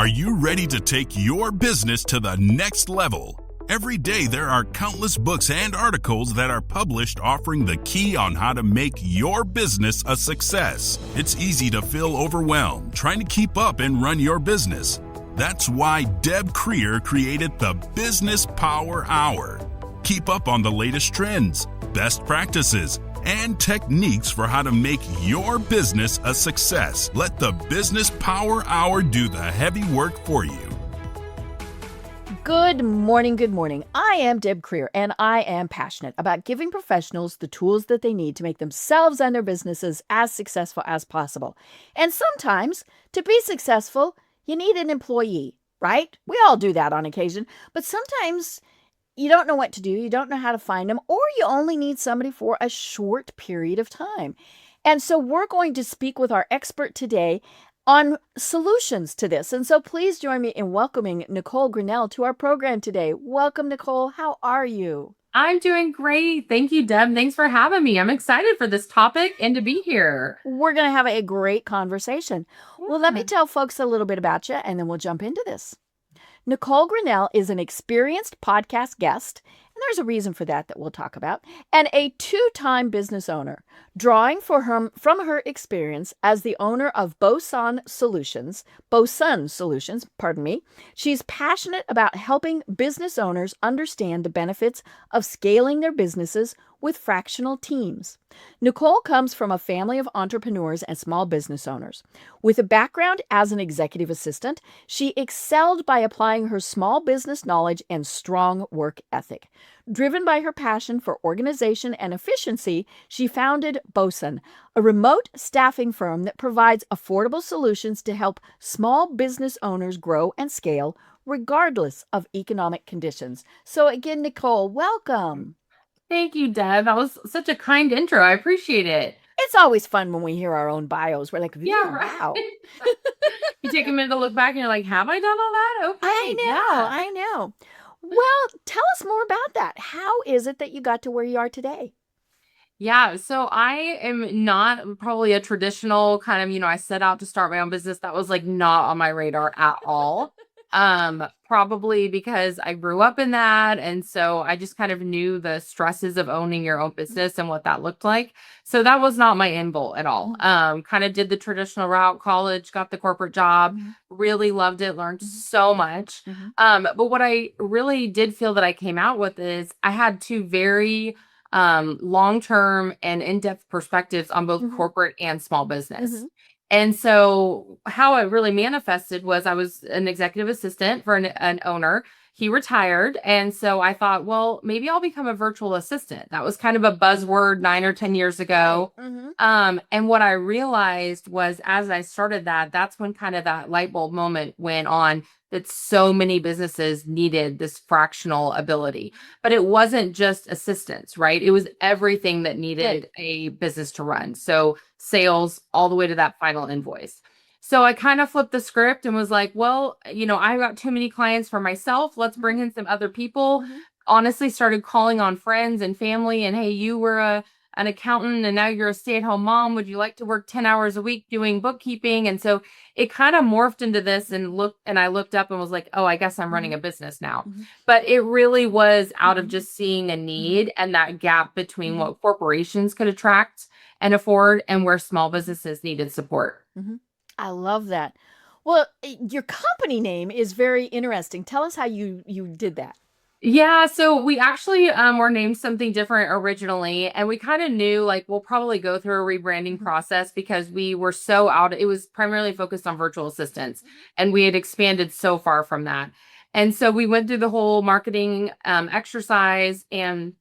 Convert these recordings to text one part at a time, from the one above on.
Are you ready to take your business to the next level? Every day there are countless books and articles that are published offering the key on how to make your business a success. It's easy to feel overwhelmed trying to keep up and run your business. That's why Deb Creer created the Business Power Hour. Keep up on the latest trends, best practices, and techniques for how to make your business a success. Let the Business Power Hour do the heavy work for you. Good morning, good morning. I am Deb Creer, and I am passionate about giving professionals the tools that they need to make themselves and their businesses as successful as possible. And sometimes, to be successful, you need an employee, right? We all do that on occasion, but sometimes you don't know what to do, you don't know how to find them, or you only need somebody for a short period of time. And so we're going to speak with our expert today on solutions to this. And so please join me in welcoming Nicole Grinnell to our program today. Welcome, Nicole. How are you? I'm doing great. Thank you, Deb. Thanks for having me. I'm excited for this topic and to be here. We're going to have a great conversation. Well, let me tell folks a little bit about you, and then we'll jump into this. Nicole Grinnell is an experienced podcast guest, and there's a reason for that we'll talk about, and a two-time business owner. Drawing from her experience as the owner of Bosun Solutions, she's passionate about helping business owners understand the benefits of scaling their businesses with fractional teams. Nicole comes from a family of entrepreneurs and small business owners. With a background as an executive assistant, she excelled by applying her small business knowledge and strong work ethic. Driven by her passion for organization and efficiency, she founded Bosun, a remote staffing firm that provides affordable solutions to help small business owners grow and scale regardless of economic conditions. So again, Nicole, welcome. Thank you, Deb. That was such a kind intro. I appreciate it. It's always fun when we hear our own bios. We're like, yeah, right. Wow. You take a minute to look back and you're like, have I done all that? Okay. I know. Well, tell us more about that. How is it that you got to where you are today? Yeah, so I am not probably a traditional kind of, I set out to start my own business. That was like not on my radar at all. Probably because I grew up in that. And so I just kind of knew the stresses of owning your own business and what that looked like. So that was not my end goal at all. Kind of did the traditional route, college, got the corporate job, really loved it, learned so much. But what I really did feel that I came out with is I had two very long-term and in-depth perspectives on both corporate and small business. And so how it really manifested was I was an executive assistant for an owner. He retired. And so I thought, well, maybe I'll become a virtual assistant. That was kind of a buzzword 9 or 10 years ago. And what I realized was as I started that, that's when kind of that light bulb moment went on that so many businesses needed this fractional ability. But it wasn't just assistance, right? It was everything that needed a business to run. So sales all the way to that final invoice. So I kind of flipped the script and was like, well, I've got too many clients for myself. Let's bring in some other people. Honestly, started calling on friends and family and, hey, you were an accountant and now you're a stay-at-home mom. Would you like to work 10 hours a week doing bookkeeping? And so it kind of morphed into this and I looked up and was like, oh, I guess I'm running a business now. But it really was out of just seeing a need and that gap between what corporations could attract and afford and where small businesses needed support. I love that. Well, your company name is very interesting. Tell us how you did that. Yeah, so we actually were named something different originally, and we kind of knew like we'll probably go through a rebranding process because we were so it was primarily focused on virtual assistants, and we had expanded so far from that. And so we went through the whole marketing exercise and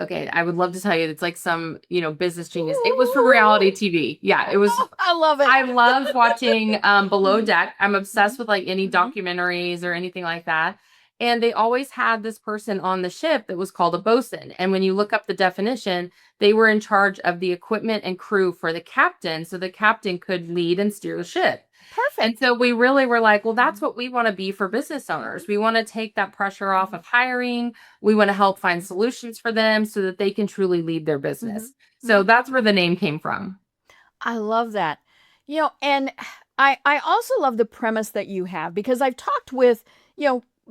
okay, I would love to tell you it's like some, business genius. It was for reality TV. Yeah, it was. I love it. I love watching Below Deck. I'm obsessed with like any documentaries or anything like that. And they always had this person on the ship that was called a bosun. And when you look up the definition, they were in charge of the equipment and crew for the captain. So the captain could lead and steer the ship. Perfect. And so we really were like, well, that's what we want to be for business owners. We want to take that pressure off of hiring. We want to help find solutions for them so that they can truly lead their business. So that's where the name came from. I love that. And I also love the premise that you have because I've talked with,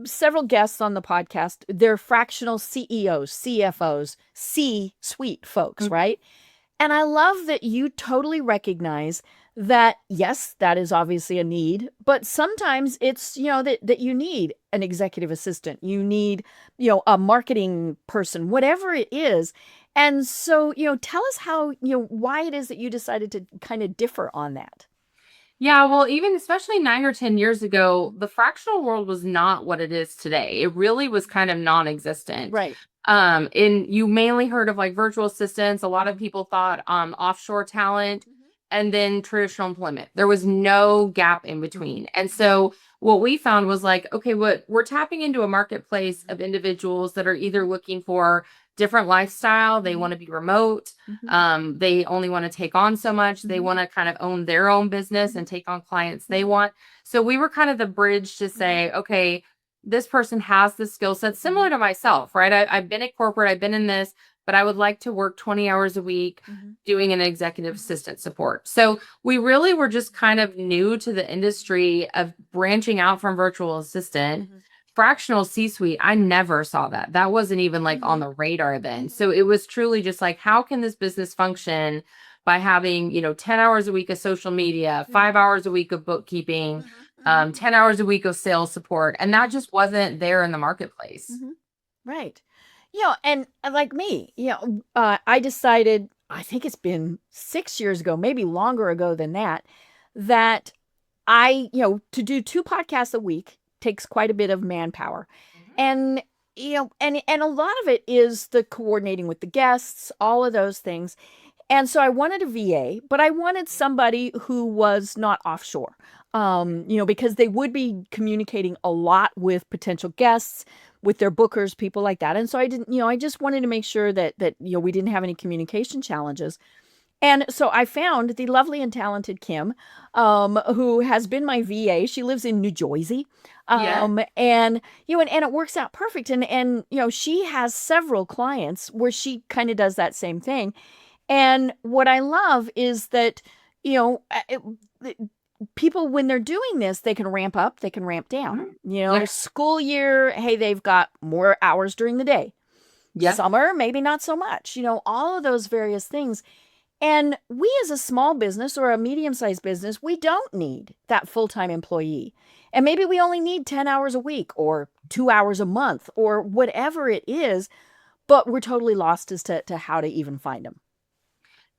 several guests on the podcast. They're fractional CEOs, CFOs, C-suite folks, Mhm. right? And I love that you totally recognize that, yes, that is obviously a need, but sometimes it's, that you need an executive assistant, you need, a marketing person, whatever it is. And so, tell us how, why it is that you decided to kind of differ on that. Yeah, well, even especially 9 or 10 years ago, the fractional world was not what it is today. It really was kind of non-existent. Right. And you mainly heard of like virtual assistants. A lot of people thought offshore talent and then traditional employment. There was no gap in between. And so what we found was like, okay, what we're tapping into a marketplace of individuals that are either looking for different lifestyle, they want to be remote, they only want to take on so much, they want to kind of own their own business and take on clients they want. So we were kind of the bridge to say, okay, this person has the skill set similar to myself, right? I've been at corporate, I've been in this, but I would like to work 20 hours a week doing an executive assistant support. So we really were just kind of new to the industry of branching out from virtual assistant. Fractional C-suite, I never saw that. That wasn't even like on the radar then. So it was truly just like, how can this business function by having, 10 hours a week of social media, 5 hours a week of bookkeeping, 10 hours a week of sales support. And that just wasn't there in the marketplace. Right. And like me, I decided, I think it's been 6 years ago, maybe longer ago than that, that to do 2 podcasts a week takes quite a bit of manpower. And, and a lot of it is the coordinating with the guests, all of those things. And so I wanted a VA, but I wanted somebody who was not offshore, because they would be communicating a lot with potential guests, with their bookers, people like that. And so I didn't, I just wanted to make sure that we didn't have any communication challenges. And so I found the lovely and talented Kim, who has been my VA. She lives in New Jersey. Yeah. And and it works out perfect. And she has several clients where she kind of does that same thing. And what I love is that, people, when they're doing this, they can ramp up, they can ramp down. Yeah. School year, hey, they've got more hours during the day. Yeah. Summer, maybe not so much, all of those various things. And we, as a small business or a medium-sized business, we don't need that full-time employee. And maybe we only need 10 hours a week or 2 hours a month or whatever it is, but we're totally lost as to how to even find them.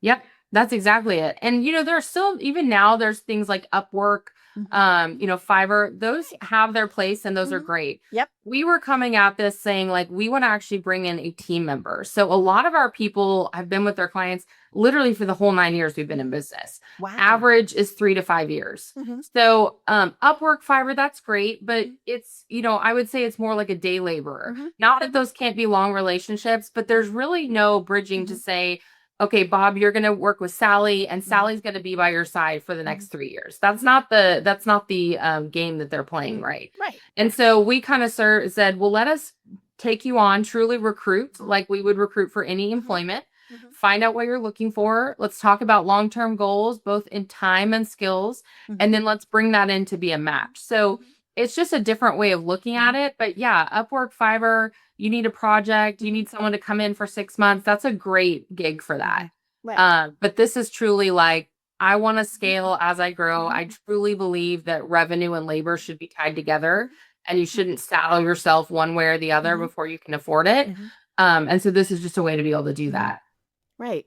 Yep, that's exactly it. And there's still, even now, there's things like Upwork, Fiverr, those have their place and those are great. Yep. We were coming at this saying like, we want to actually bring in a team member. So a lot of our people have been with their clients literally for the whole 9 years we've been in business. Wow. Average is 3 to 5 years. So Upwork, Fiverr, that's great, but it's, I would say it's more like a day laborer. Not that those can't be long relationships, but there's really no bridging to say, okay, Bob, you're going to work with Sally and Sally's going to be by your side for the next 3 years. That's not the game that they're playing. Right. And so we kind of said, well, let us take you on, truly recruit like we would recruit for any employment, find out what you're looking for. Let's talk about long-term goals, both in time and skills. And then let's bring that in to be a match. So it's just a different way of looking at it. But yeah, Upwork, Fiverr, you need a project, you need someone to come in for 6 months. That's a great gig for that. Right. But this is truly like, I want to scale as I grow. I truly believe that revenue and labor should be tied together and you shouldn't saddle yourself one way or the other before you can afford it. And so this is just a way to be able to do that. Right.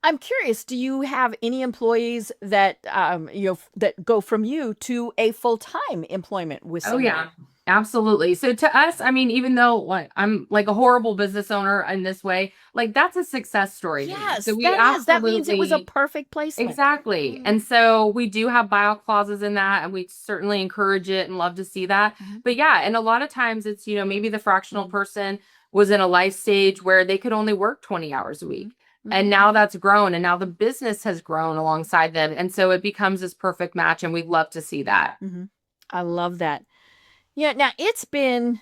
I'm curious, do you have any employees that that go from you to a full-time employment with someone? Oh yeah, absolutely. So to us, I mean, even though like I'm like a horrible business owner in this way, like that's a success story. Yes, So we that means it was a absolutely perfect placement. exactly. And so we do have buyout clauses in that, and we certainly encourage it and love to see that. But yeah, and a lot of times it's, maybe the fractional person was in a life stage where they could only work 20 hours a week. And now that's grown and now the business has grown alongside them. And so it becomes this perfect match and we love to see that. I love that. Yeah, now it's been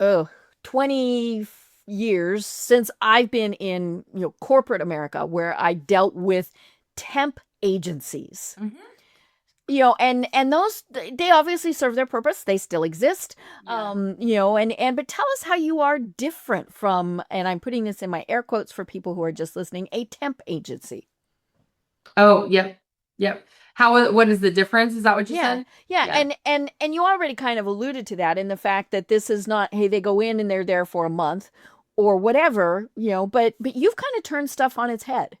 20 years since I've been in, corporate America where I dealt with temp agencies. And those, they obviously serve their purpose. They still exist. Yeah. But tell us how you are different from, and I'm putting this in my air quotes for people who are just listening, a temp agency. Oh, yep. Yep. What is the difference? Is that what you Yeah. said? Yeah. Yeah. And you already kind of alluded to that in the fact that this is not, hey, they go in and they're there for a month or whatever, but you've kind of turned stuff on its head.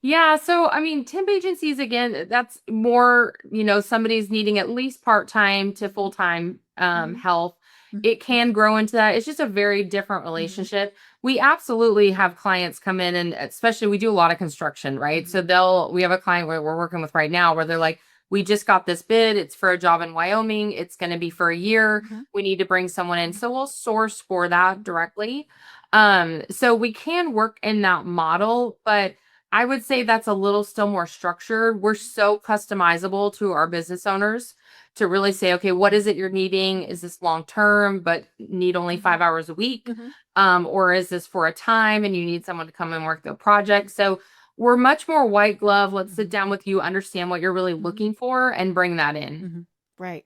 Yeah, so I mean, temp agencies again, that's more, somebody's needing at least part-time to full-time help. It can grow into that. It's just a very different relationship. We absolutely have clients come in, and especially we do a lot of construction, right? So we have a client where we're working with right now where they're like, we just got this bid. It's for a job in Wyoming. It's going to be for a year. We need to bring someone in. So we'll source for that directly. So we can work in that model, but I would say that's a little still more structured. We're so customizable to our business owners to really say, okay, what is it you're needing? Is this long term, but need only 5 hours a week? Or is this for a time and you need someone to come and work the project? So we're much more white glove. Let's sit down with you, understand what you're really looking for, and bring that in. Right.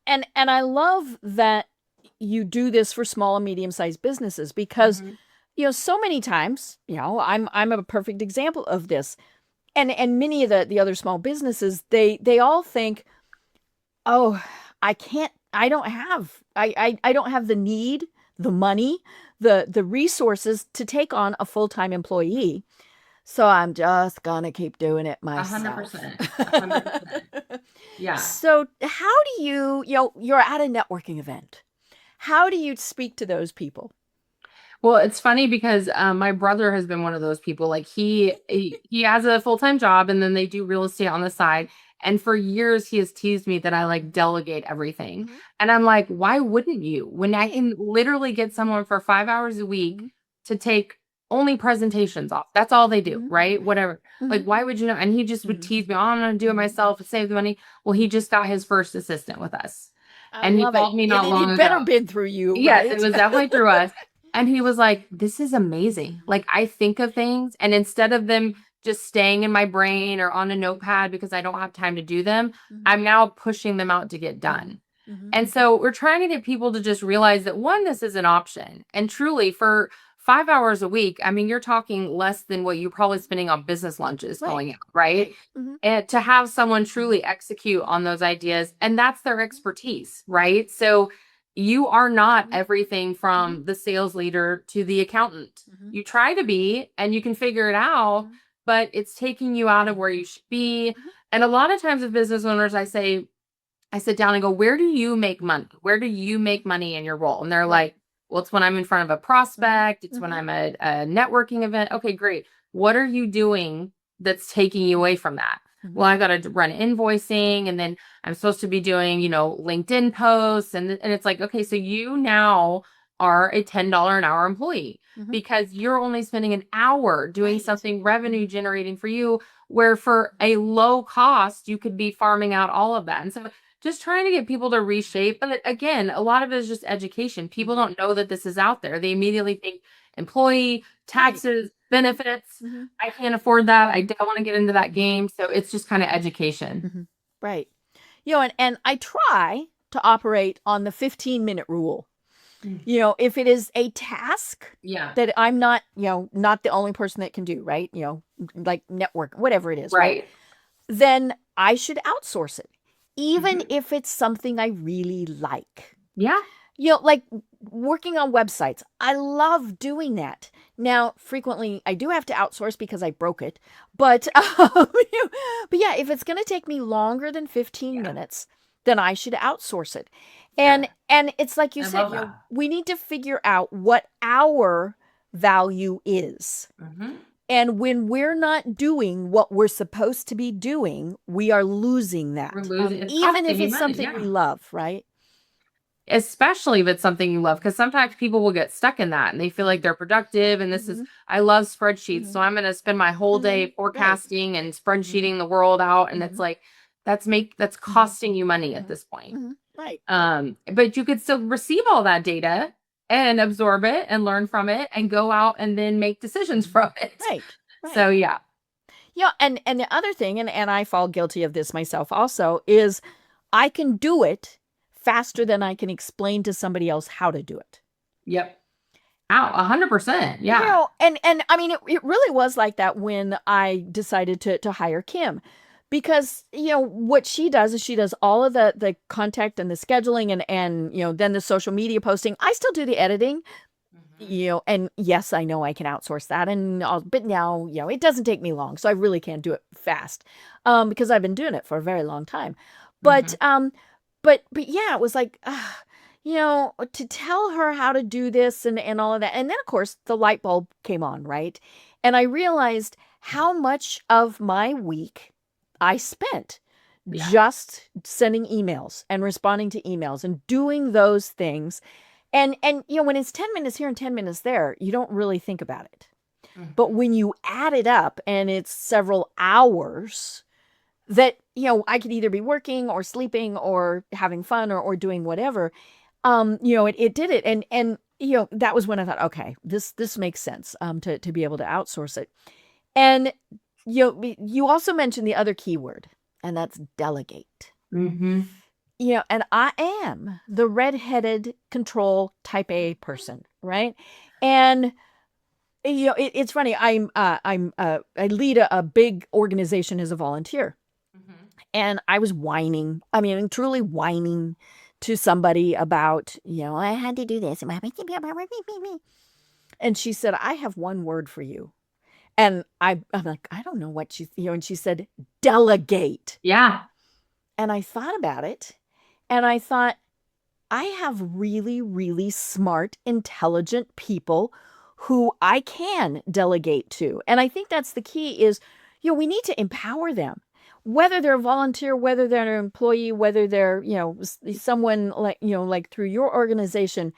And I love that you do this for small and medium-sized businesses because so many times, I'm a perfect example of this. And many of the other small businesses, they all think, oh, I don't have the need, the money, the resources to take on a full-time employee. So I'm just gonna keep doing it myself. 100%. 100%. Yeah. So how do you're at a networking event. How do you speak to those people? Well, it's funny because my brother has been one of those people. Like he has a full-time job and then they do real estate on the side. And for years he has teased me that I like delegate everything. And I'm like, why wouldn't you? When I can literally get someone for 5 hours a week to take only presentations off. That's all they do, right? Whatever. Like, why would you know? And he just would tease me, oh, I'm gonna do it myself to save the money. Well, he just got his first assistant with us. I And he love called it. me not And long he'd ago. better been through you, Yes, right? it was definitely through us. And he was like, this is amazing. Like, I think of things, and instead of them just staying in my brain or on a notepad because I don't have time to do them, I'm now pushing them out to get done. And so we're trying to get people to just realize that one, this is an option. And truly, for 5 hours a week, I mean, you're talking less than what you're probably spending on business lunches going out, right? And to have someone truly execute on those ideas, and that's their expertise, right? So you are not everything from the sales leader to the accountant. You try to be, and you can figure it out, but it's taking you out of where you should be. And a lot of times with business owners, I sit down and go, where do you make money? Where do you make money in your role? And they're like, well, it's when I'm in front of a prospect. It's when I'm at a networking event. Okay, great. What are you doing that's taking you away from that? Well, I got to run invoicing, and then I'm supposed to be doing, LinkedIn posts. And it's like, okay, so you now are a $10 an hour employee because you're only spending an hour doing something revenue generating for you, where for a low cost, you could be farming out all of that. And so just trying to get people to reshape. But again, a lot of it is just education. People don't know that this is out there. They immediately think employee, taxes, benefits. I can't afford that. I don't want to get into that game. So it's just kind of education. Right. And I try to operate on the 15-minute rule. If it is a task that I'm not, not the only person that can do, right? Like network, whatever it is, right? Then I should outsource it. Even if it's something I really like. Yeah. Like working on websites. I love doing that. Now, frequently I do have to outsource because I broke it. But yeah, if it's going to take me longer than 15 minutes, then I should outsource it. And it's like you said, we need to figure out what our value is. And when we're not doing what we're supposed to be doing, we are losing that. We're losing, even if it's something we love, right? Especially if it's something you love, because sometimes people will get stuck in that and they feel like they're productive. And this is, I love spreadsheets. So I'm going to spend my whole day forecasting and spreadsheeting the world out. And it's like, that's costing you money at this point. Right. But you could still receive all that data and absorb it and learn from it and go out and then make decisions from it. Right. So, yeah. And the other thing, and I fall guilty of this myself also, is I can do it faster than I can explain to somebody else how to do it. Yep. Out 100%. Yeah. And I mean, it really was like that when I decided to hire Kim, because what she does is she does all of the contact and the scheduling and then the social media posting. I still do the editing, and yes, I know I can outsource that, but now it doesn't take me long, so I really can do it fast, because I've been doing it for a very long time. But but yeah, it was like, to tell her how to do this and all of that. And then, of course, the light bulb came on, right? And I realized how much of my week I spent just sending emails and responding to emails and doing those things. And when it's 10 minutes here and 10 minutes there, you don't really think about it. But when you add it up and it's several hours that, I could either be working or sleeping or having fun or doing whatever, it did it. And that was when I thought, okay, this makes sense, to be able to outsource it. And, you also mentioned the other keyword, and that's delegate. And I am the redheaded control type A person, right? And it's funny. I lead a big organization as a volunteer, and I was whining. I mean, truly whining to somebody about, I had to do this, and she said, "I have one word for you," and I'm like, I don't know what and she said, "Delegate." Yeah. And I thought about it, and I thought, I have really, really smart, intelligent people who I can delegate to. And I think that's the key is, we need to empower them, whether they're a volunteer, whether they're an employee, whether they're, someone like through your organization.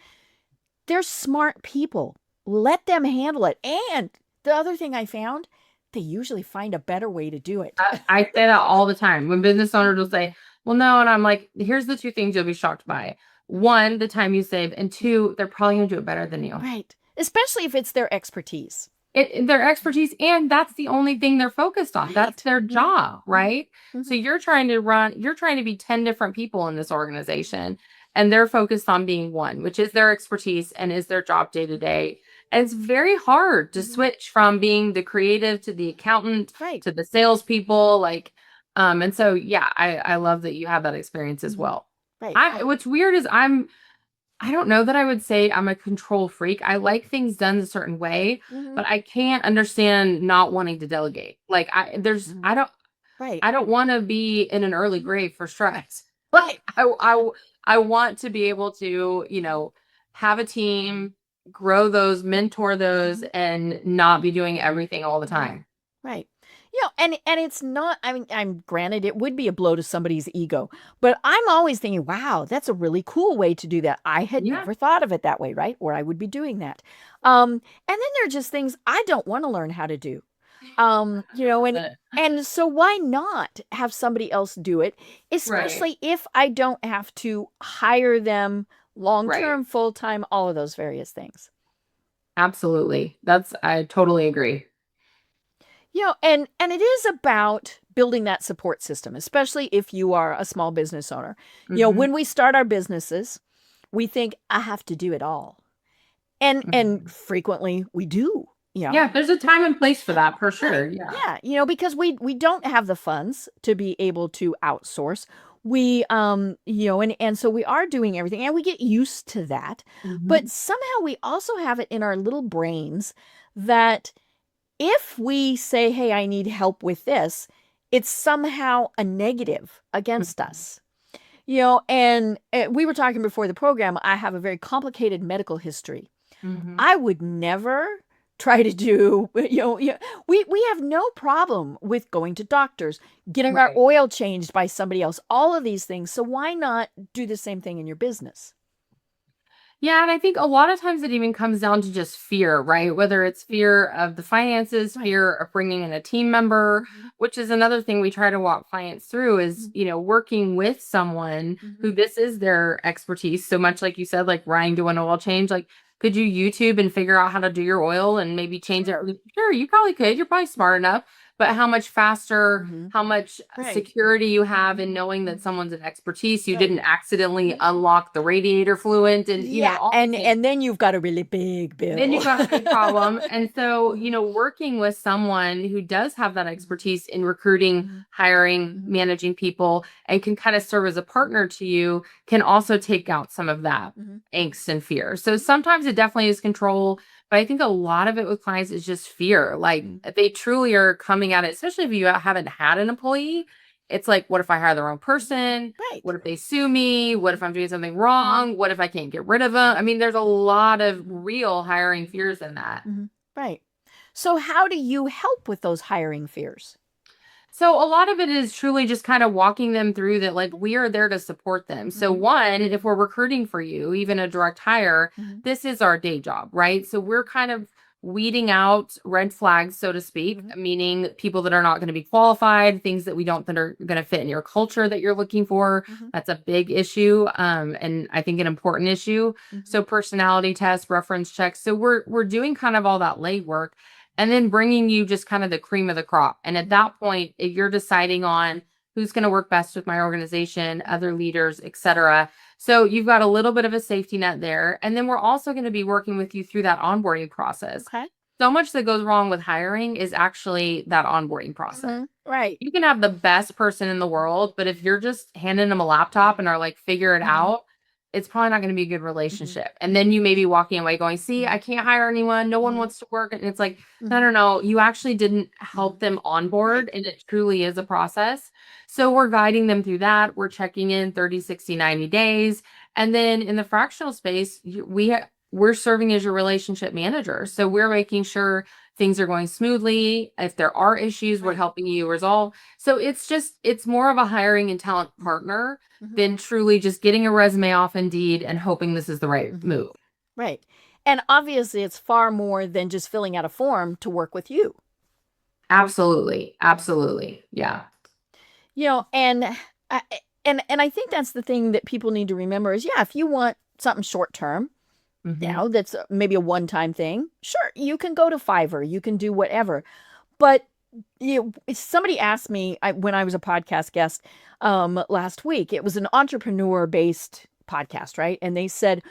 They're smart people. Let them handle it. And the other thing I found, they usually find a better way to do it. I say that all the time when business owners will say, well, no. And I'm like, here's the two things you'll be shocked by. One, the time you save, and two, they're probably going to do it better than you. Right. Especially if it's their expertise. Their expertise, and that's the only thing they're focused on. Right. That's their job, right? So you're trying to be 10 different people in this organization, and they're focused on being one, which is their expertise and is their job day to day. And it's very hard to switch from being the creative to the accountant, to the salespeople. And so, yeah, I love that you have that experience as well. Right. What's weird is I don't know that I would say I'm a control freak. I like things done a certain way, but I can't understand not wanting to delegate. I don't want to be in an early grave for stress. I want to be able to, have a team, grow those, mentor those, and not be doing everything all the time. Right. And it's not, I mean, I'm granted it would be a blow to somebody's ego, but I'm always thinking, wow, that's a really cool way to do that. I had never thought of it that way, right? Or I would be doing that. And then there are just things I don't want to learn how to do. And so why not have somebody else do it, especially if I don't have to hire them long-term, full-time, all of those various things. Absolutely. I totally agree. And it is about building that support system, especially if you are a small business owner. When we start our businesses, we think, I have to do it all. And frequently we do. Yeah, there's a time and place for that, for sure. Yeah, because we don't have the funds to be able to outsource. We and so we are doing everything, and we get used to that. But somehow we also have it in our little brains that if we say, hey, I need help with this, it's somehow a negative against us. And we were talking before the program, I have a very complicated medical history. I would never try to do, we have no problem with going to doctors, getting our oil changed by somebody else, all of these things. So why not do the same thing in your business? Yeah, and I think a lot of times it even comes down to just fear, right? Whether it's fear of the finances, fear of bringing in a team member, which is another thing we try to walk clients through is, working with someone who this is their expertise. So much like you said, like Ryan doing an oil change, could you YouTube and figure out how to do your oil and maybe change it? Sure, you probably could. You're probably smart enough. but how much faster, Mhm. how much Right. security you have in knowing that someone's an expertise. You Right. didn't accidentally unlock the radiator fluent and, Yeah, all the things. and then you've got a really big Then bill. you've got a big problem. And so, working with someone who does have that expertise in recruiting, Mhm. hiring, Mhm. managing people, and can kind of serve as a partner to you can also take out some of that Mhm. angst and fear. So sometimes it definitely is control, but I think a lot of it with clients is just fear. Like they truly are coming at it, especially if you haven't had an employee. It's like, what if I hire the wrong person? Right. What if they sue me? What if I'm doing something wrong? What if I can't get rid of them? I mean, there's a lot of real hiring fears in that. Right. So how do you help with those hiring fears? So a lot of it is truly just kind of walking them through that, like, we are there to support them. So one, if we're recruiting for you, even a direct hire, this is our day job, right? So we're kind of weeding out red flags, so to speak, meaning people that are not going to be qualified, things that we don't think are going to fit in your culture that you're looking for. That's a big issue. And I think an important issue. So personality tests, reference checks. So we're doing kind of all that legwork and then bringing you just kind of the cream of the crop. And at that point, if you're deciding on who's going to work best with my organization, other leaders, etc. So you've got a little bit of a safety net there. And then we're also going to be working with you through that onboarding process. Okay. So much that goes wrong with hiring is actually that onboarding process. Right. You can have the best person in the world, but if you're just handing them a laptop and are like, figure it out, it's probably not going to be a good relationship. And then you may be walking away going, see, I can't hire anyone. No one wants to work. And it's like, no. You actually didn't help them onboard. And it truly is a process. So we're guiding them through that. We're checking in 30, 60, 90 days. And then in the fractional space, we're serving as your relationship manager. So we're making sure things are going smoothly. If there are issues, we're helping you resolve. So it's more of a hiring and talent partner than truly just getting a resume off Indeed and hoping this is the right move. Right. And obviously it's far more than just filling out a form to work with you. Absolutely. Absolutely. Yeah. And I, and I think that's the thing that people need to remember is, yeah, if you want something short term, that's maybe a one-time thing. Sure, you can go to Fiverr, you can do whatever. But somebody asked me when I was a podcast guest last week, it was an entrepreneur-based podcast, right? And they said,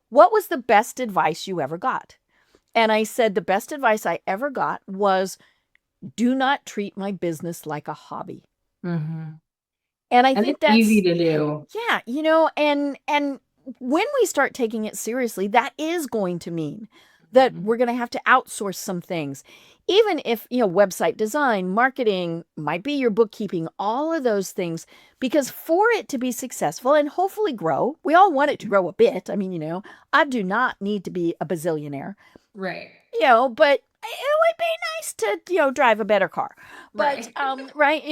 what was the best advice you ever got? And I said, the best advice I ever got was, do not treat my business like a hobby. And I think it's that's easy to do. Yeah, and when we start taking it seriously, that is going to mean that we're going to have to outsource some things. Even if, website design, marketing, might be your bookkeeping, all of those things, because for it to be successful and hopefully grow, we all want it to grow a bit. I mean, I do not need to be a bazillionaire. Right. But it would be nice to, drive a better car. But, right.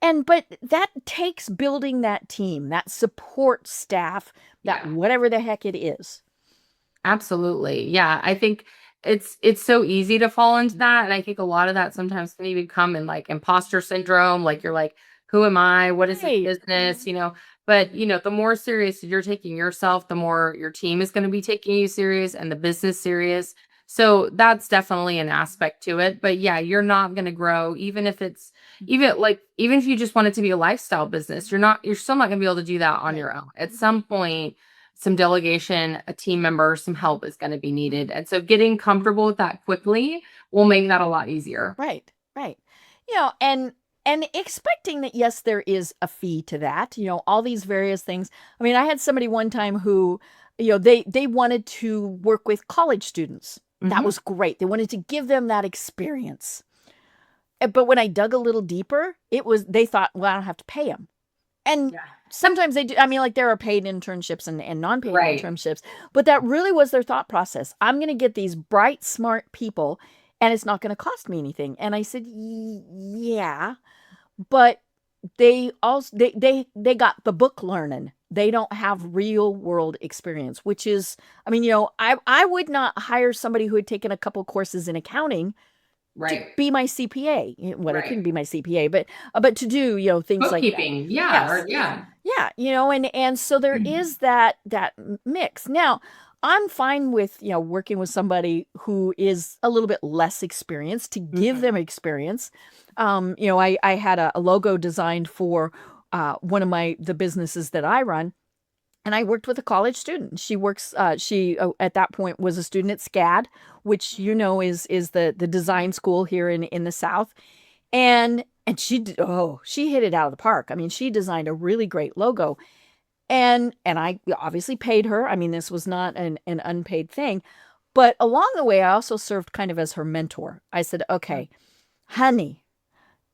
But that takes building that team, that support staff, that whatever the heck it is. Absolutely. Yeah. I think it's so easy to fall into that. And I think a lot of that sometimes can even come in like imposter syndrome. Like you're like, who am I? What is this business? But the more serious you're taking yourself, the more your team is going to be taking you serious and the business serious. So that's definitely an aspect to it. But yeah, you're not going to grow, even if even if you just want it to be a lifestyle business, you're still not going to be able to do that on your own. At some point, some delegation, a team member, some help is going to be needed. And so getting comfortable with that quickly will make that a lot easier. Right. And expecting that, yes, there is a fee to that, all these various things. I mean, I had somebody one time who, they wanted to work with college students. That was great. They wanted to give them that experience. But when I dug a little deeper, they thought, well, I don't have to pay them. And sometimes they do. I mean, like there are paid internships and non-paid internships, but that really was their thought process. I'm going to get these bright, smart people and it's not going to cost me anything. And I said, yeah, but they also, they got the book learning. They don't have real world experience, which is, I mean, I would not hire somebody who had taken a couple courses in accounting to be my CPA. Well, it couldn't be my CPA, but to do, things like that. Bookkeeping. Yeah. And so there is that mix. Now, I'm fine with, working with somebody who is a little bit less experienced to give them experience. I had a logo designed for one of the businesses that I run. And I worked with a college student. She at that point was a student at SCAD, which is the design school here in the South. And she hit it out of the park. I mean, she designed a really great logo. And I obviously paid her. I mean, this was not an unpaid thing. But along the way, I also served kind of as her mentor. I said, okay, honey,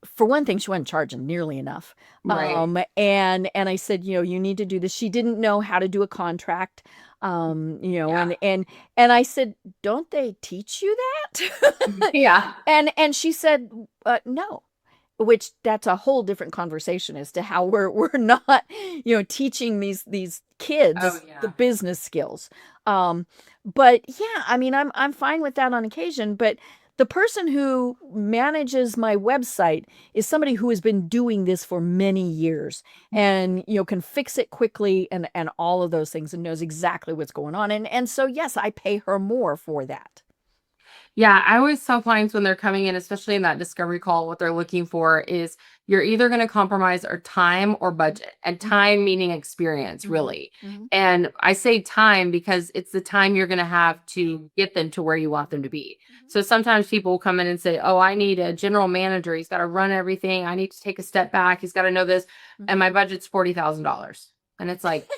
for one thing, she wasn't charging nearly enough. Right. And I said, you need to do this. She didn't know how to do a contract. Yeah. And I said, don't they teach you that? Yeah. And she said, no. Which that's a whole different conversation as to how we're not, teaching these kids Oh, the yeah. business skills. But yeah, I mean, I'm fine with that on occasion, but the person who manages my website is somebody who has been doing this for many years and can fix it quickly and all of those things and knows exactly what's going on. And so yes, I pay her more for that. Yeah, I always tell clients when they're coming in, especially in that discovery call, what they're looking for is you're either going to compromise or time or budget, and time meaning experience, really. Mhm. And I say time because it's the time you're going to have to get them to where you want them to be. So sometimes people will come in and say, "Oh, I need a general manager. He's got to run everything. I need to take a step back. He's got to know this." And my budget's $40,000. And it's like,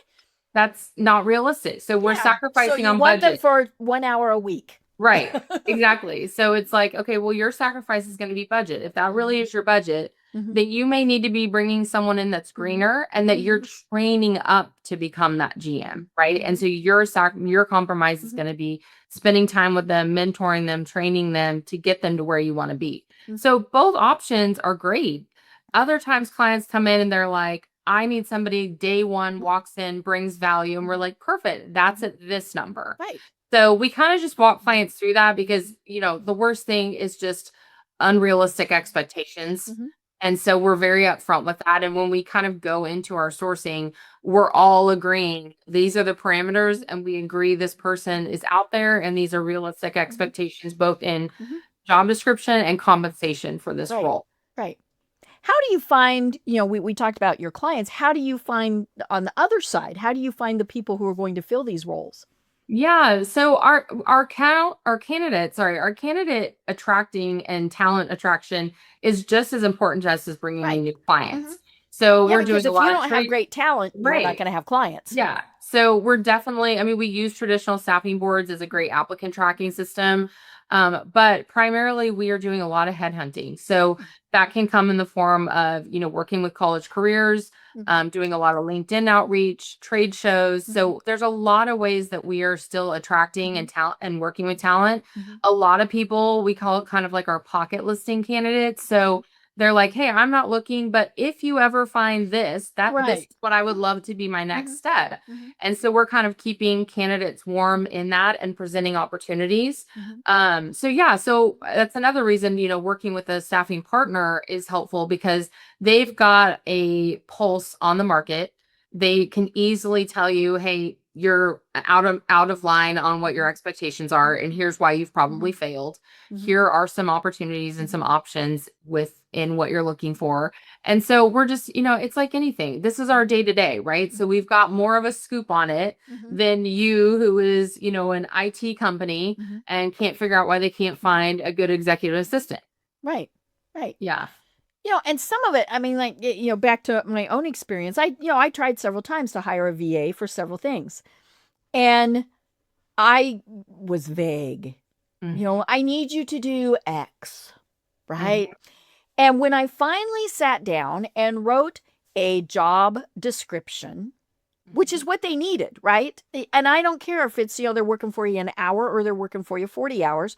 that's not realistic. So we're Yeah. So sacrificing you on want them budget. for 1 hour a week. Right. Exactly. So it's like, okay, well, your sacrifice is going to be budget. If that really is your budget, Mhm. then you may need to be bringing someone in that's greener and that you're training up to become that GM, right? And so your compromise is going to be spending time with them, mentoring them, training them to get them to where you want to be. So both options are great. Other times clients come in and they're like, I need somebody day one walks in, brings value, and we're like, perfect. That's at this number. Right. So we kind of just walk clients through that because, the worst thing is just unrealistic expectations. And so we're very upfront with that. And when we kind of go into our sourcing, we're all agreeing these are the parameters and we agree this person is out there and these are realistic expectations, both in job description and compensation for this Right. role. Right. How do you find, we talked about your clients. How do you find on the other side? How do you find the people who are going to fill these roles? Yeah, so our candidate attracting and talent attraction is just as important to us as bringing in Right. new clients. So Yeah, we're because doing a if you lot of don't have trade. great talent, you're not Right. going to have clients. Yeah. So we're definitely, I mean, we use traditional staffing boards as a great applicant tracking system. But primarily we are doing a lot of headhunting. So that can come in the form of, working with college careers, doing a lot of LinkedIn outreach, trade shows. So there's a lot of ways that we are still attracting and talent and working with talent. A lot of people, we call it kind of like our pocket listing candidates. So they're like, hey, I'm not looking, but if you ever find this is what I would love to be my next step. And so we're kind of keeping candidates warm in that and presenting opportunities. So that's another reason, working with a staffing partner is helpful because they've got a pulse on the market. They can easily tell you, hey, you're out of line on what your expectations are, and here's why you've probably failed. Here are some opportunities and some options within what you're looking for. And so we're just, it's like anything. This is our day to day, right? So we've got more of a scoop on it than you, who is, an IT company and can't figure out why they can't find a good executive assistant. Right. Right. Yeah. And some of it, I mean, like, back to my own experience, I tried several times to hire a VA for several things. And I was vague. I need you to do X, right? And when I finally sat down and wrote a job description, which is what they needed, right? And I don't care if it's, they're working for you an hour or they're working for you 40 hours.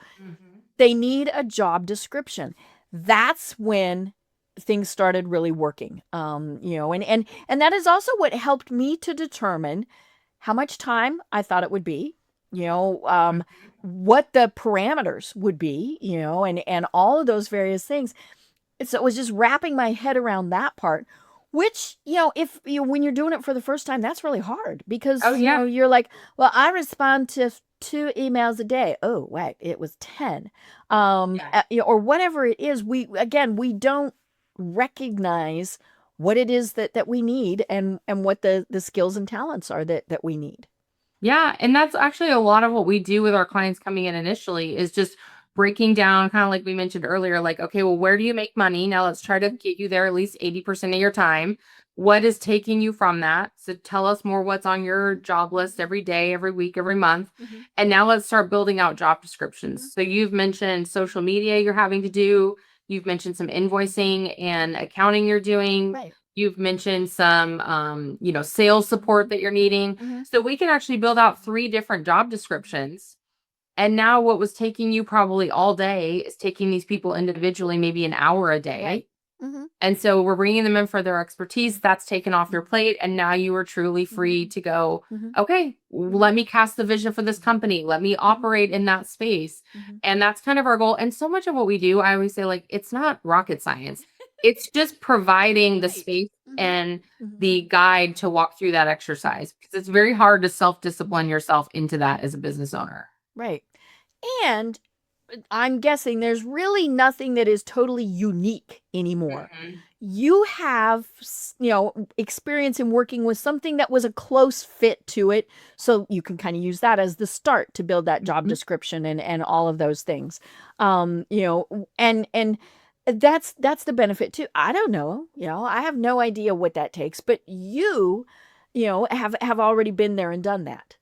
They need a job description. That's when things started really working. And that is also what helped me to determine how much time I thought it would be, what the parameters would be, and all of those various things. So it was just wrapping my head around that part, Which, if when you're doing it for the first time, that's really hard because, Oh yeah. you're like, well, I respond to 2 emails a day. Oh, wait, it was 10. Yeah. Or whatever it is. We don't recognize what it is that we need and what the skills and talents are that we need. Yeah, and that's actually a lot of what we do with our clients coming in initially is just breaking down kind of like we mentioned earlier, like, okay, well, where do you make money? Now let's try to get you there at least 80% of your time. What is taking you from that? So tell us more what's on your job list every day, every week, every month. Mhm. And now let's start building out job descriptions. So you've mentioned social media you're having to do. You've mentioned some invoicing and accounting you're doing. Right. You've mentioned some sales support that you're needing. Mhm. So we can actually build out 3 different job descriptions. And now what was taking you probably all day is taking these people individually, maybe an hour a day. Right. Mhm. And so we're bringing them in for their expertise. That's taken off your plate. And now you are truly free to go, Mhm. okay, let me cast the vision for this company. Let me operate in that space. Mhm. And that's kind of our goal. And so much of what we do, I always say, like, it's not rocket science. It's just providing the Right. space Mhm. and Mhm. the guide to walk through that exercise because it's very hard to self-discipline yourself into that as a business owner. Right. And I'm guessing there's really nothing that is totally unique anymore. Mhm. You have, experience in working with something that was a close fit to it. So you can kind of use that as the start to build that job Mhm. description and all of those things. And that's the benefit too. I don't know, I have no idea what that takes, but have already been there and done that.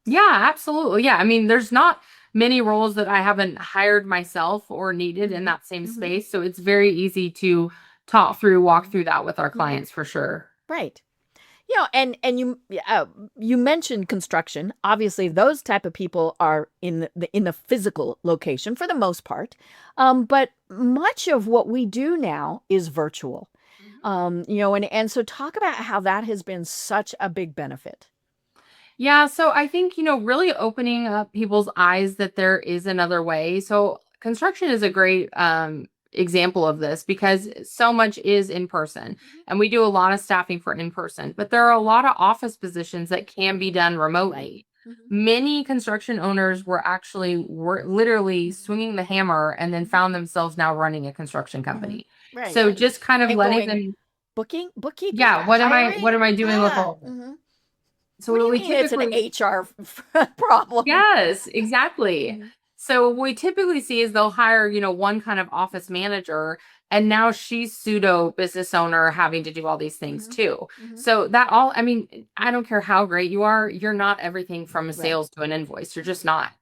Yeah, absolutely. Yeah. I mean, there's not many roles that I haven't hired myself or needed in Mhm. that same Mhm. space. So it's very easy to talk through, walk through that with our Mhm. clients for sure. Right. And you mentioned construction. Obviously, those type of people are in the physical location for the most part. But much of what we do now is virtual. And so talk about how that has been such a big benefit. Yeah, so I think, really opening up people's eyes that there is another way. So construction is a great example of this because so much is in person and we do a lot of staffing for in person, but there are a lot of office positions that can be done Right. remotely. Mhm. Many construction owners were literally swinging the hammer and then found themselves now running a construction Mhm. company. Right. So just kind of And letting going them, bookkeeping, yeah, what hiring. am I doing with all of it? Mhm. So What do what you we mean it's an typically HR problem? Yes, exactly. Mhm. So what we typically see is they'll hire, one kind of office manager, and now she's pseudo business owner having to do all these things Mhm. too. Mhm. So that all, I mean, I don't care how great you are, you're not everything from a Right. sales to an invoice. You're just not.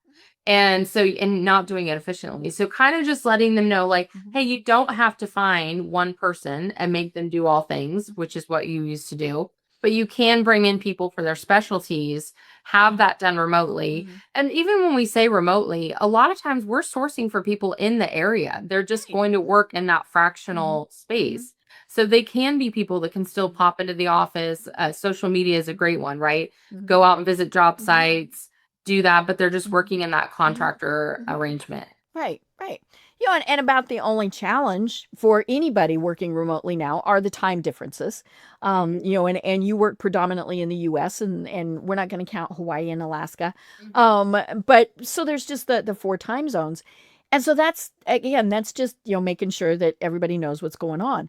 And so, and not doing it efficiently. So kind of just letting them know, like, Mhm. hey, you don't have to find one person and make them do all things, which is what you used to do. But you can bring in people for their specialties, have that done remotely. Mhm. And even when we say remotely, a lot of times we're sourcing for people in the area. They're just Right. going to work in that Mhm. fractional Mhm. space. So they can be people that can still pop into the office. Social media is a great one, right? Mhm. Go out and visit job Mhm. sites, do that, but they're just Mhm. working in that Mhm. contractor Mhm. arrangement. Right, right. And about the only challenge for anybody working remotely now are the time differences. And you work predominantly in the US and we're not going to count Hawaii and Alaska. Mhm. But so there's just the four time zones. And so that's just, making sure that everybody knows what's going on.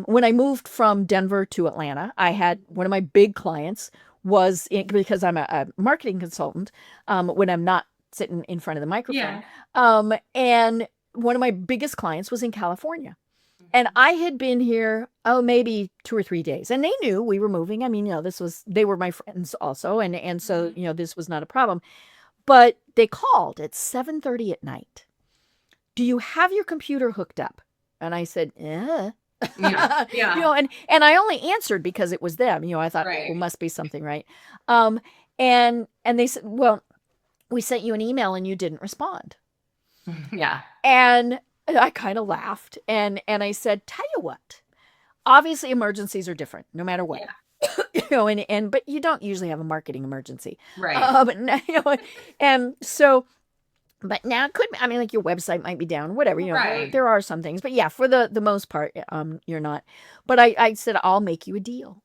When I moved from Denver to Atlanta, I had one of my big clients because I'm a marketing consultant, when I'm not sitting in front of the microphone. Yeah. And one of my biggest clients was in California. And Mhm. I had been here, maybe 2 or 3 days. And they knew we were moving. I mean, they were my friends also. And so, Mhm. this was not a problem. But they called at 7:30 at night. Do you have your computer hooked up? And I said, eh. Yeah. Yeah. And I only answered because it was them. I thought, well, Right. must be something, right? Um, and they said, well, we sent you an email and you didn't respond. Yeah. And I kind of laughed and I said, tell you what, obviously emergencies are different no matter what. Yeah. And but you don't usually have a marketing emergency. Right. And so But now it could be, I mean, like your website might be down, whatever, Right. there are some things, but yeah, for the most part, you're not. But I said, I'll make you a deal.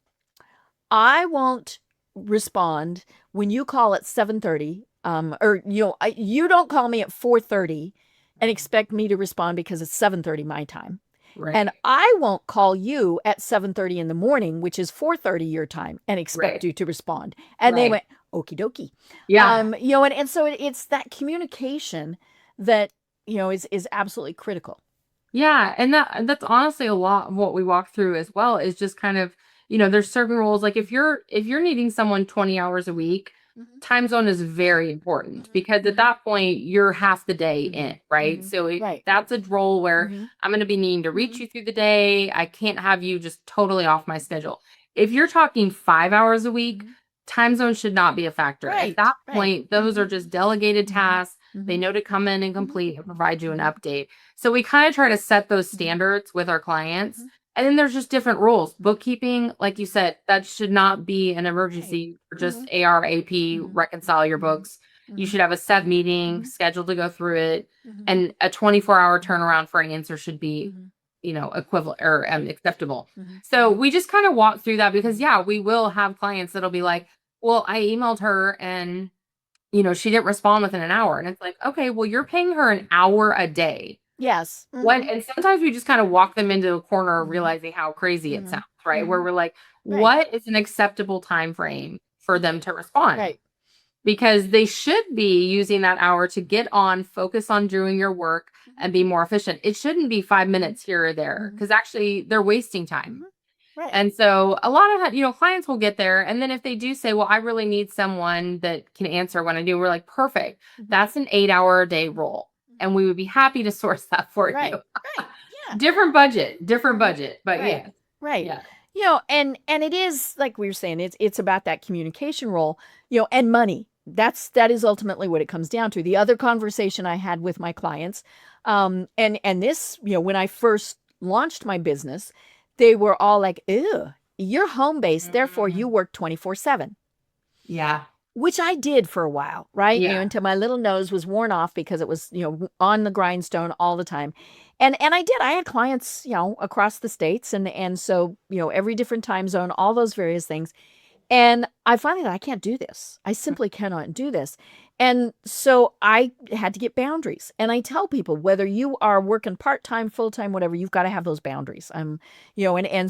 I won't respond when you call at 7:30, or you don't call me at 4:30 and expect me to respond because it's 7:30 my time. Right. And I won't call you at 7:30 in the morning, which is 4:30 your time, and expect Right. you to respond. And they Right. went, okie dokie. Yeah. And so it's that communication that, is absolutely critical. Yeah, and that's honestly a lot of what we walk through as well is just kind of, there's certain rules. Like if you're needing someone 20 hours a week, time zone is very important because at that point you're half the day in, right? So Right. that's a role where I'm going to be needing to reach you through the day. I can't have you just totally off my schedule. If you're talking 5 hours a week, time zone should not be a factor. Right, At that right. point, those are just delegated tasks. They know to come in and complete and provide you an update. So we kind of try to set those standards with our clients. And then there's just different rules. Bookkeeping, like you said, that should not be an emergency or just AR, AP, reconcile your books. You should have a set meeting scheduled to go through it. And a 24-hour turnaround for an answer should be, equivalent or acceptable. So we just kind of walk through that because, yeah, we will have clients that'll be like, well, I emailed her and, she didn't respond within an hour. And it's like, okay, well, you're paying her an hour a day. Yes. And sometimes we just kind of walk them into a corner realizing how crazy it sounds, right? Where we're like, what is an acceptable time frame for them to respond? Right. Because they should be using that hour to get on, focus on doing your work and be more efficient. It shouldn't be 5 minutes here or there because actually they're wasting time. Right. And so a lot of, clients will get there. And then if they do say, well, I really need someone that can answer when I do, we're like, perfect. That's an 8-hour a day role. And we would be happy to source that for Right. you. Right. Yeah. Different budget, but Right. yeah. Right. Yeah. And it is like we were saying, it's about that communication role, and money. That is ultimately what it comes down to. The other conversation I had with my clients, and this, when I first launched my business, they were all like, ew, you're home based, therefore you work 24/7. Yeah. Which I did for a while, right? Yeah. Until my little nose was worn off because it was, on the grindstone all the time. And I did. I had clients, across the states and so, every different time zone, all those various things. And I finally thought, I can't do this. I simply cannot do this. And so I had to get boundaries. And I tell people, whether you are working part-time, full-time, whatever, you've got to have those boundaries. And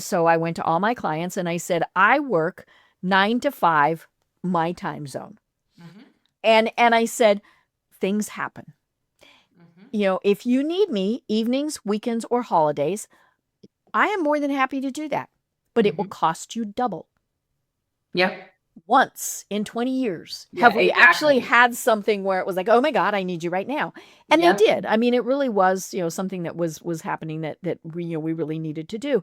so I went to all my clients and I said, I work 9 to 5 my time zone. And I said, things happen. If you need me evenings, weekends, or holidays, I am more than happy to do that. But it will cost you double. Yep. Once in 20 years Yeah, have we exactly. actually had something where it was like, oh my God, I need you right now. And Yep. they did. I mean, it really was, something that was happening that we really needed to do.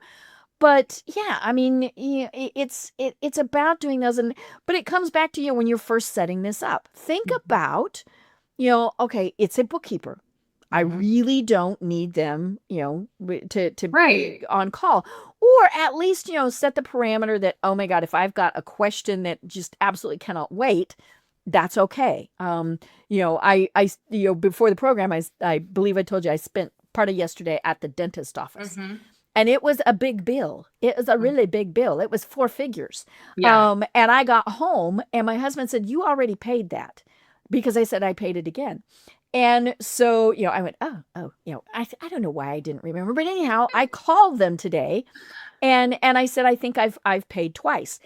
But yeah, I mean, it's about doing those. But it comes back to, when you're first setting this up, think about, okay, it's a bookkeeper. I really don't need them, to Right. be on call. Or at least, set the parameter that, oh my God, if I've got a question that just absolutely cannot wait, that's okay. Before the program, I believe I told you I spent part of yesterday at the dentist office. And it was a big bill. It was a really big bill. It was 4 figures. Yeah. And I got home and my husband said, you already paid that, because I said I paid it again. And so, I went, I don't know why I didn't remember, but anyhow, I called them today and I said, I think I've paid twice.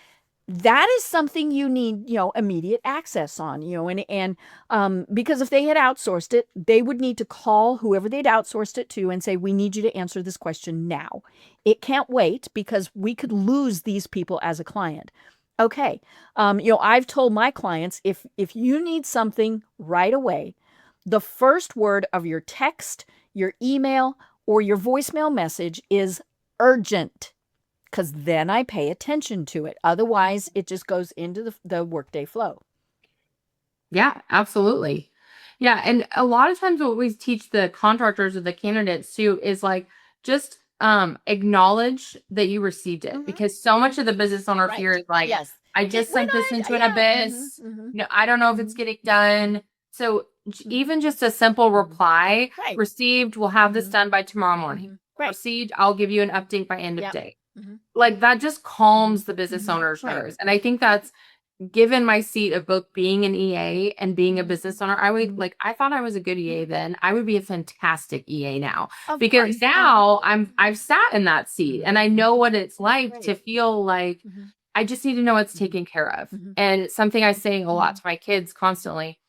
That is something you need, immediate access on, and because if they had outsourced it, they would need to call whoever they'd outsourced it to and say, we need you to answer this question now. It can't wait because we could lose these people as a client. Okay. I've told my clients, if you need something right away, the first word of your text, your email, or your voicemail message is urgent, because then I pay attention to it. Otherwise, it just goes into the workday flow. Yeah, absolutely. Yeah. And a lot of times what we teach the contractors or the candidates too is like, just acknowledge that you received it, because so much of the business owner fear is like, Yes. I just When sent this into an yeah. abyss. I don't know if it's getting done. So even just a simple reply, Right. received, we'll have this done by tomorrow morning. Right. Received, I'll give you an update by end of Yep. day. Like that just calms the business owner's Right. nerves. And I think that's given my seat of both being an EA and being a business owner. I would like, I thought I was a good EA then. I would be a fantastic EA now Of because course. now I've sat in that seat and I know what it's like to feel like I just need to know it's taken care of. And something I say a lot to my kids constantly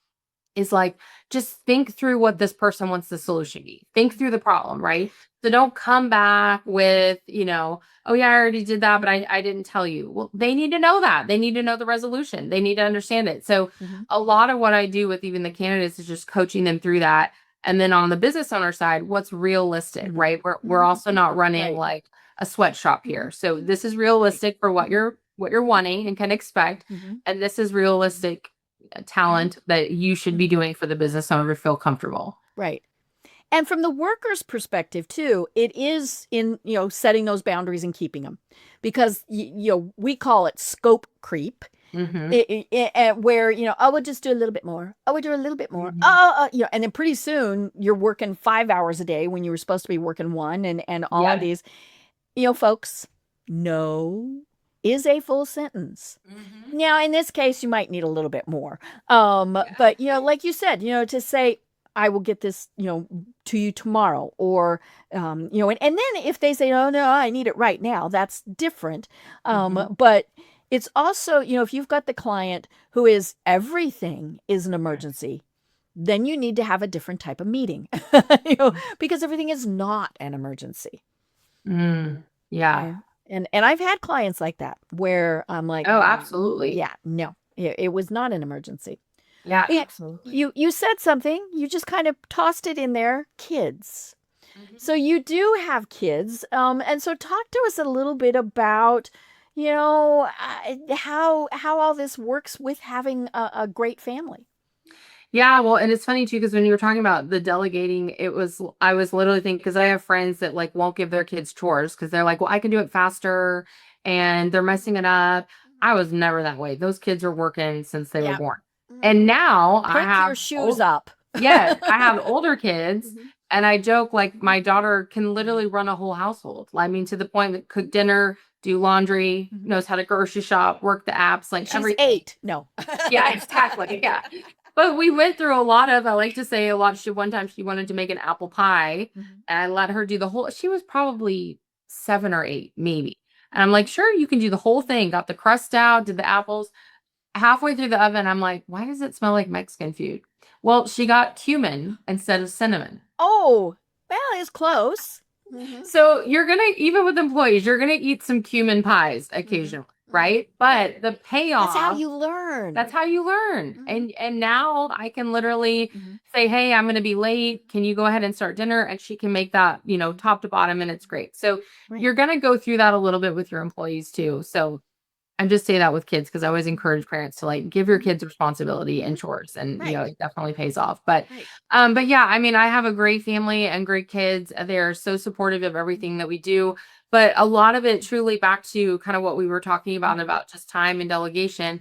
is like, just think through what this person wants the solution to be. Think through the problem, right? So don't come back with, oh yeah, I already did that, but I didn't tell you. Well, they need to know that. They need to know the resolution. They need to understand it. So a lot of what I do with even the candidates is just coaching them through that. And then on the business owner side, what's realistic, right? We're also not running like a sweatshop here. So this is realistic for what you're wanting and can expect. And this is realistic talent that you should be doing for the business owner to feel comfortable. Right. And from the worker's perspective too, it is in, setting those boundaries and keeping them, because, we call it scope creep. Where, I would just do a little bit more. I would do a little bit more. And then pretty soon you're working 5 hours a day when you were supposed to be working 1, and all of these, folks, no is a full sentence. Now, in this case, you might need a little bit more. But, like you said, to say, I will get this, to you tomorrow, or, and then if they say, oh no, I need it right now, that's different. But it's also, if you've got the client who is everything is an emergency, then you need to have a different type of meeting, because everything is not an emergency. Yeah. And I've had clients like that where I'm like, oh, absolutely. Yeah, no, it was not an emergency. Yeah, absolutely. You said something, you just kind of tossed it in there, kids. So you do have kids. And so talk to us a little bit about, how all this works with having a great family. Yeah, well, and it's funny too, because when you were talking about the delegating, I was literally thinking, because I have friends that like won't give their kids chores because they're like, well, I can do it faster and they're messing it up. I was never that way. Those kids are working since they were born. And now I have your shoes up. Yes, I have older kids. And I joke, like, my daughter can literally run a whole household. I mean, to the point that cook dinner, do laundry, knows how to grocery shop, work the apps, like She's 8. No. Yeah, exactly. Yeah. But we went through a lot of, I like to say a lot. One time she wanted to make an apple pie and I let her do the whole, she was probably 7 or 8, maybe. And I'm like, sure, you can do the whole thing. Got the crust out, did the apples. Halfway through the oven, I'm like, why does it smell like Mexican food? Well, she got cumin instead of cinnamon. Oh, well, it's close. So you're going to, even with employees, you're going to eat some cumin pies occasionally, right? But the payoff. That's how you learn. That's how you learn. And now I can literally say, hey, I'm going to be late. Can you go ahead and start dinner? And she can make that, top to bottom, and it's great. So you're going to go through that a little bit with your employees too. So I just say that with kids, because I always encourage parents to like give your kids responsibility and chores, and it definitely pays off. But yeah, I mean, I have a great family and great kids. They're so supportive of everything that we do. But a lot of it truly back to kind of what we were talking about just time and delegation.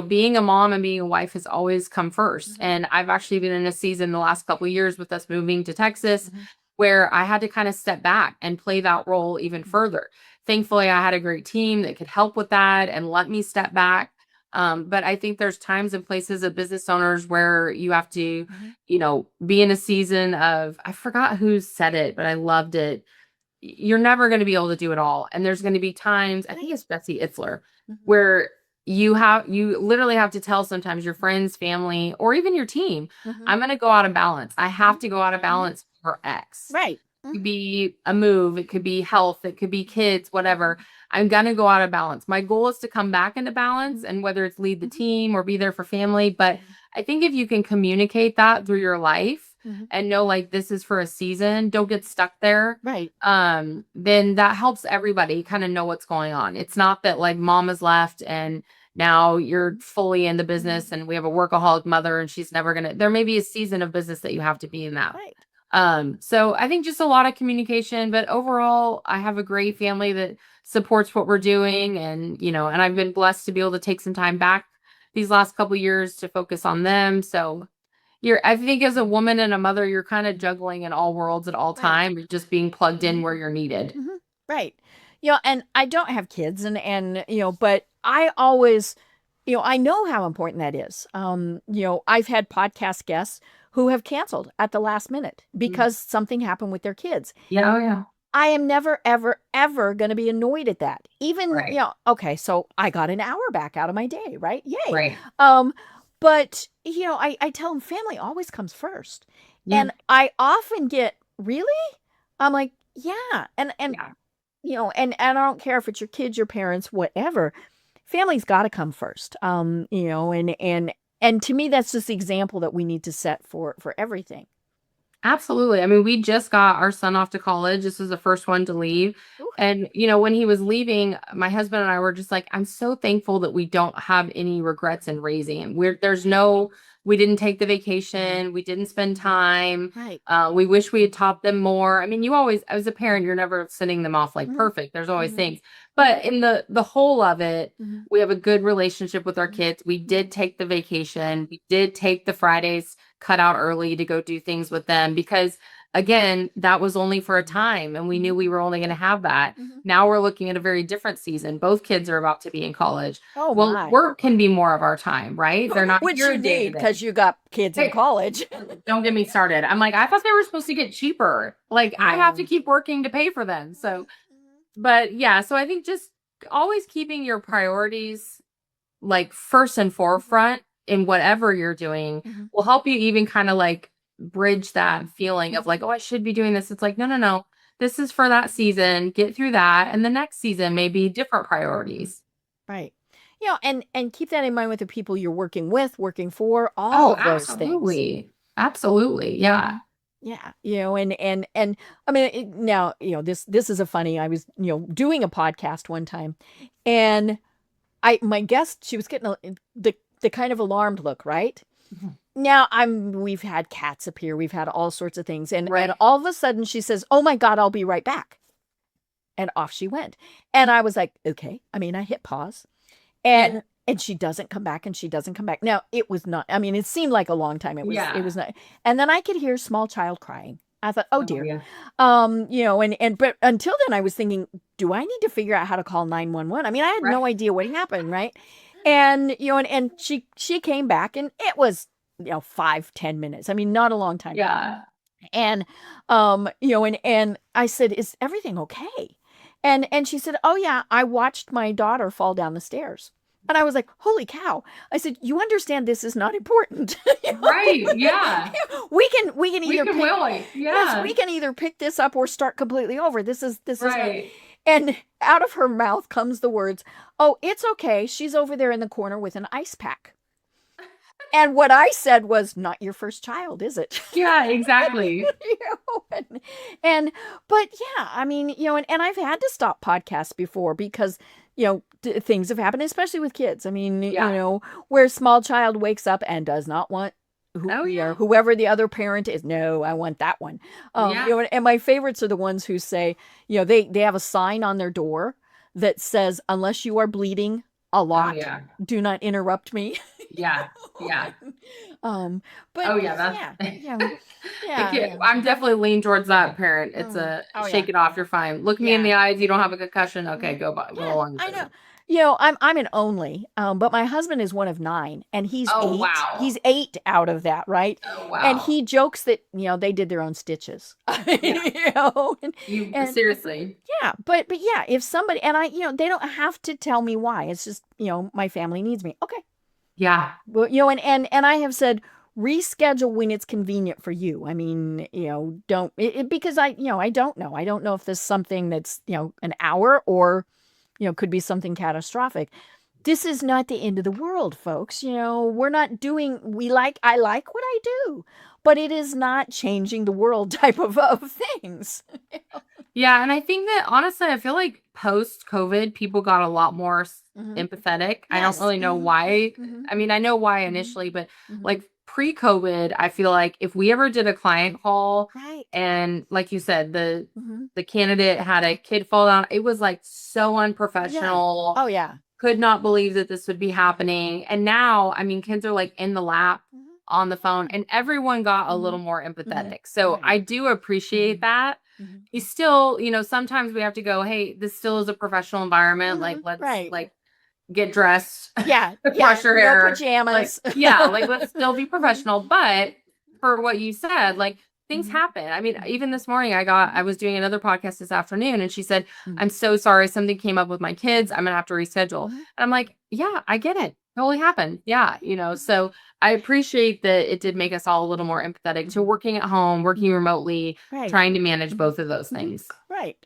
Being a mom and being a wife has always come first. And I've actually been in a season the last couple of years with us moving to Texas where I had to kind of step back and play that role even further. Thankfully, I had a great team that could help with that and let me step back. But I think there's times and places of business owners where you have to, be in a season of, I forgot who said it, but I loved it. You're never going to be able to do it all. And there's going to be times, I think it's Betsy Itzler, where you literally have to tell sometimes your friends, family, or even your team, I'm going to go out of balance. I have to go out of balance for X. Right. It could be a move. It could be health. It could be kids, whatever. I'm going to go out of balance. My goal is to come back into balance, and whether it's lead the team or be there for family. But I think if you can communicate that through your life and know, like, this is for a season, don't get stuck there. Right. Then that helps everybody kind of know what's going on. It's not that like mom has left and now you're fully in the business and we have a workaholic mother and she's never going to, there may be a season of business that you have to be in that. Right. So I think just a lot of communication, but overall I have a great family that supports what we're doing. And, and I've been blessed to be able to take some time back these last couple of years to focus on them. So I think as a woman and a mother, you're kind of juggling in all worlds at all Right. time. You're just being plugged in where you're needed. Right. And I don't have kids and but I always, I know how important that is. I've had podcast guests who have canceled at the last minute because something happened with their kids. Yeah. Oh, yeah. I am never, ever, ever going to be annoyed at that. Even, Right. okay, so I got an hour back out of my day, right? Yay. Right. But, I tell them family always comes first. Yeah. And I often get, really? I'm like, yeah. And Yeah. and I don't care if it's your kids, your parents, whatever. Family's got to come first. And to me, that's just the example that we need to set for everything. Absolutely. I mean, we just got our son off to college. This was the first one to leave. Ooh. And, when he was leaving, my husband and I were just like, I'm so thankful that we don't have any regrets in raising him. We didn't take the vacation. We didn't spend time. Right. We wish we had taught them more. I mean, you always, as a parent, you're never sending them off like Mhm. perfect. There's always Mhm. things. But in the whole of it, Mhm. we have a good relationship with our kids. We did take the vacation. We did take the Fridays cut out early to go do things with them because, again, that was only for a time and we knew we were only going to have that. Mhm. Now we're looking at a very different season. Both kids are about to be in college. Oh, Well, my. work can be more of our time, right? They're not Which here you day to need day. because you got kids in Hey. college. Don't get me started. I'm like, I thought they were supposed to get cheaper. Like, I have to Yeah. keep working to pay for them. So, but yeah, so I think just always keeping your priorities like first and forefront in whatever you're doing Mhm. will help you even kind of like bridge that feeling of like, oh, I should be doing this. It's like, no, no, no. This is for that season. Get through that. And the next season, maybe different priorities. Right. And keep that in mind with the people you're working with, working for, all Oh, of those things. absolutely. Absolutely. Yeah. Yeah, and I mean now, this is a funny. I was, doing a podcast one time and my guest, she was getting the kind of alarmed look, right? Mhm. Now we've had cats appear, we've had all sorts of things, and Right. all of a sudden she says, "Oh my God, I'll be right back," and off she went, and I was like, okay. I mean, I hit pause, and Yeah. and she doesn't come back, and she doesn't come back. Now it was not. I mean, it seemed like a long time. It Yeah. was not, and then I could hear small child crying. I thought, oh Oh, dear. yeah. And but until then I was thinking, do I need to figure out how to call 911? I mean, I had no Right. idea what happened, right? And and she came back and it was 5-10 minutes. I mean, not a long time. Yeah. And and I said, is everything okay? And she said, oh yeah, I watched my daughter fall down the stairs. And I was like, holy cow. I said, you understand this is not important. Right. Yeah. We can We either can pick, wait. yes, Yeah. we can either pick this up or start completely over. This is not. Right. And out of her mouth comes the words, oh, it's okay. She's over there in the corner with an ice pack. And what I said was, not your first child, is it? Yeah, exactly. But yeah, I mean, and I've had to stop podcasts before because, things have happened, especially with kids. I mean, Yeah. where a small child wakes up and does not want Oh, yeah. whoever the other parent is. No, I want that one. Yeah. And my favorites are the ones who say, they have a sign on their door that says, unless you are bleeding a Oh, lot, yeah. do not interrupt me. Yeah. Yeah. But Oh, yeah. yeah. I'm definitely leaning towards that parent. It's Oh, shake yeah. it off. You're fine. Look me in Yeah. the eyes. You don't have a concussion. Okay, go along. I know. I'm an only, but my husband is one of 9, and he's Oh, 8. wow. He's 8 out of that, right? Oh, And wow. he jokes that they did their own stitches. And Seriously. yeah, but yeah, if somebody and I, they don't have to tell me why. It's just my family needs me. Okay, Yeah. well, and I have said reschedule when it's convenient for you. I mean, don't because I don't know. I don't know if this is something that's an hour or could be something catastrophic. This is not the end of the world, folks. We're not doing, I like what I do, but it is not changing the world type of things. Yeah. And I think that honestly, I feel like post COVID, people got a lot more empathetic. I don't Yes. really know why. Mhm. I mean, I know why initially, but like pre-COVID, I feel like if we ever did a client call Right. and like you said, the Mhm. the candidate had a kid fall down, it was like so unprofessional. Oh, yeah. Could not believe that this would be happening. And now, I mean, kids are like in the lap. Mhm. on the phone, and everyone got a little more empathetic. So I do appreciate that. You still, sometimes we have to go, hey, this still is a professional environment. Like, let's like get dressed, brush your hair, no pajamas. like let's still be professional. But for what you said, like things happen. I mean, even this morning I was doing another podcast this afternoon, and she said, I'm so sorry, something came up with my kids, I'm gonna have to reschedule. And I'm like, yeah, I get it, totally happened. Yeah, so I appreciate that it did make us all a little more empathetic to working at home, working remotely, trying to manage both of those things. Right.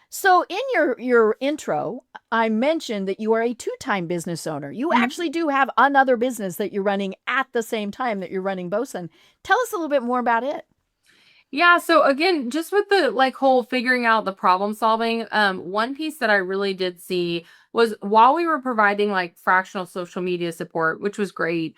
So in your intro, I mentioned that you are a two-time business owner. You actually do have another business that you're running at the same time that you're running Bosun. Tell us a little bit more about it. Yeah. So again, just with the whole figuring out the problem solving, one piece that I really did see was while we were providing fractional social media support, which was great,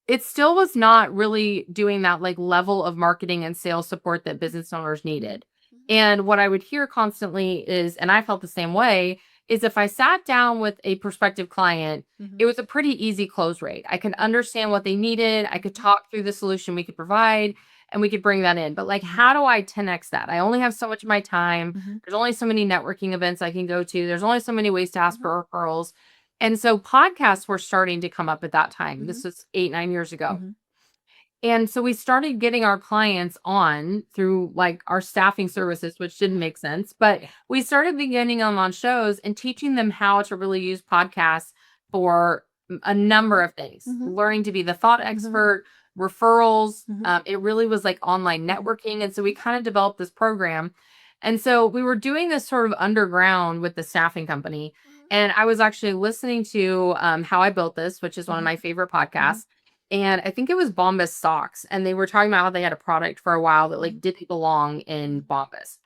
it still was not really doing that level of marketing and sales support that business owners needed. And what I would hear constantly is, and I felt the same way, is if I sat down with a prospective client, it was a pretty easy close rate. I could understand what they needed. I could talk through the solution we could provide, and we could bring that in. But how do I 10x that? I only have so much of my time. There's only so many networking events I can go to. There's only so many ways to ask for referrals. And so podcasts were starting to come up at that time. This was 8-9 years ago. And so we started getting our clients on through our staffing services, which didn't make sense, but we started getting them on shows and teaching them how to really use podcasts for a number of things, learning to be the thought expert, referrals. It really was online networking. And so we kind of developed this program. And so we were doing this sort of underground with the staffing company. And I was actually listening to How I Built This, which is one of my favorite podcasts. And I think it was Bombas socks. And they were talking about how they had a product for a while that didn't belong in Bombas.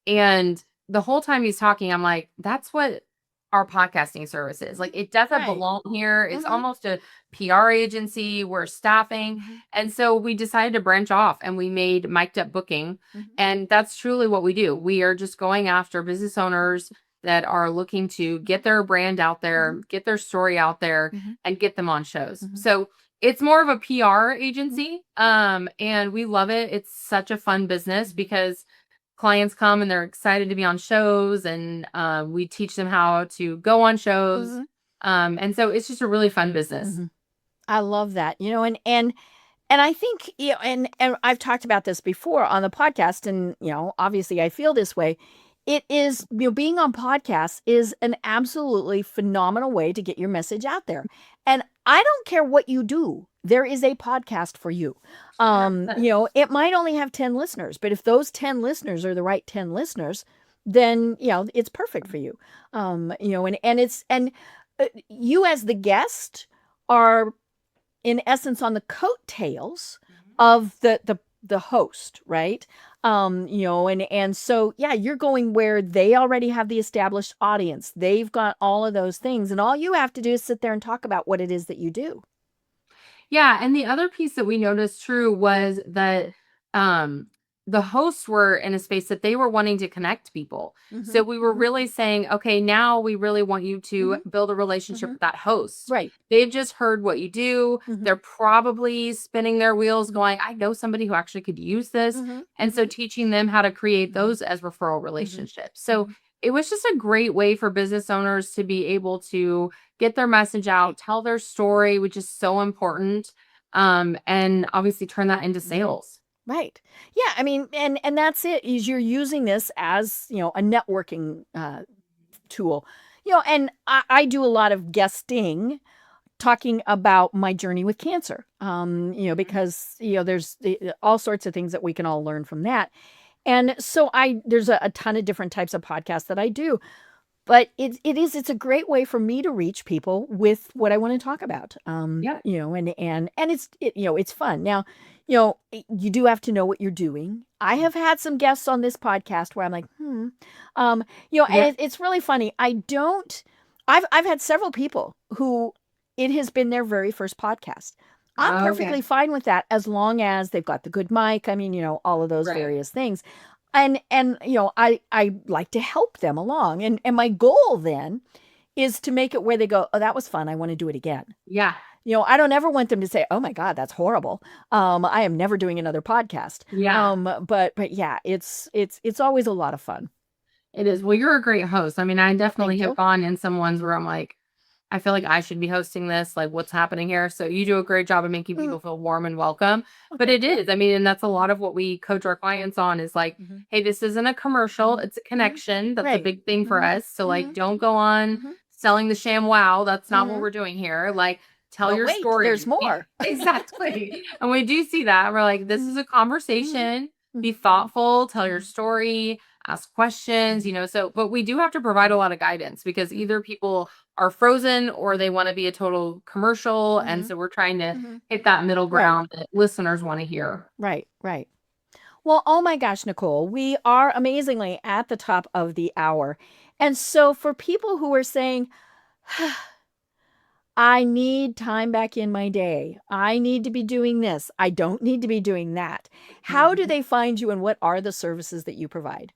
And the whole time he's talking, I'm like, that's what our podcasting service is. It doesn't belong here. It's almost a PR agency. We're staffing. And so we decided to branch off, and we made Mic'd Up Booking. And that's truly what we do. We are just going after business owners that are looking to get their brand out there, get their story out there, and get them on shows. So it's more of a PR agency. And we love it. It's such a fun business because clients come and they're excited to be on shows, and we teach them how to go on shows. And so it's just a really fun business. I love that. And I think, and I've talked about this before on the podcast, and, obviously I feel this way. It is, being on podcasts is an absolutely phenomenal way to get your message out there. And I don't care what you do. There is a podcast for you. It might only have 10 listeners, but if those 10 listeners are the right 10 listeners, then, it's perfect for you. You as the guest are in essence on the coattails of the host, right? So you're going where they already have the established audience. They've got all of those things, and all you have to do is sit there and talk about what it is that you do. Yeah. And the other piece that we noticed true was that the hosts were in a space that they were wanting to connect people. So we were really saying, okay, now we really want you to build a relationship with that host. Right. They've just heard what you do. They're probably spinning their wheels going, I know somebody who actually could use this. And so teaching them how to create those as referral relationships. So it was just a great way for business owners to be able to get their message out, tell their story, which is so important. And obviously turn that into sales. Right. Yeah. I mean, and that's it, is you're using this as, a networking tool, and I do a lot of guesting talking about my journey with cancer, because, there's all sorts of things that we can all learn from that. And so there's a ton of different types of podcasts that I do, but it's a great way for me to reach people with what I want to talk about. And it's fun. Now, you do have to know what you're doing. I have had some guests on this podcast where I'm like, and it's really funny. I've had several people who it has been their very first podcast. I'm perfectly fine with that as long as they've got the good mic. I mean, all of those various things. And I like to help them along. And my goal then is to make it where they go, oh, that was fun. I want to do it again. Yeah. I don't ever want them to say, "Oh my God, that's horrible. I am never doing another podcast." Yeah. But yeah, it's always a lot of fun. It is. Well, you're a great host. I mean, I definitely Thank have you. gone in some ones where I'm like, I feel like I should be hosting this. Like, what's happening here? So you do a great job of making Mhm. people feel warm and welcome. Oh, But thank it you. is. I mean, and that's a lot of what we coach our clients on is like, Mhm. hey, this isn't a commercial, Mhm. it's a Mhm. connection. That's a Right. big thing for Mhm. us. So, like, Mhm. don't go on Mhm. selling the sham wow. That's not what Mhm. we're doing here. Like, tell But your wait, there's story. more. Exactly. And we do see that. We're like, this is Mhm. a Mhm. conversation. Be Mhm. thoughtful, tell your Mhm. story, ask questions, Mhm. so, but we do have to provide a lot of guidance because either people are frozen or they want to be a total commercial. And Mhm. so we're trying to Mhm. hit that middle Right. ground that listeners want to hear. Right. Right. Well, oh my gosh, Nicole, we are amazingly at the top of the hour. And so for people who are saying, I need time back in my day. I need to be doing this. I don't need to be doing that. How do Mhm. they find you and what are the services that you provide?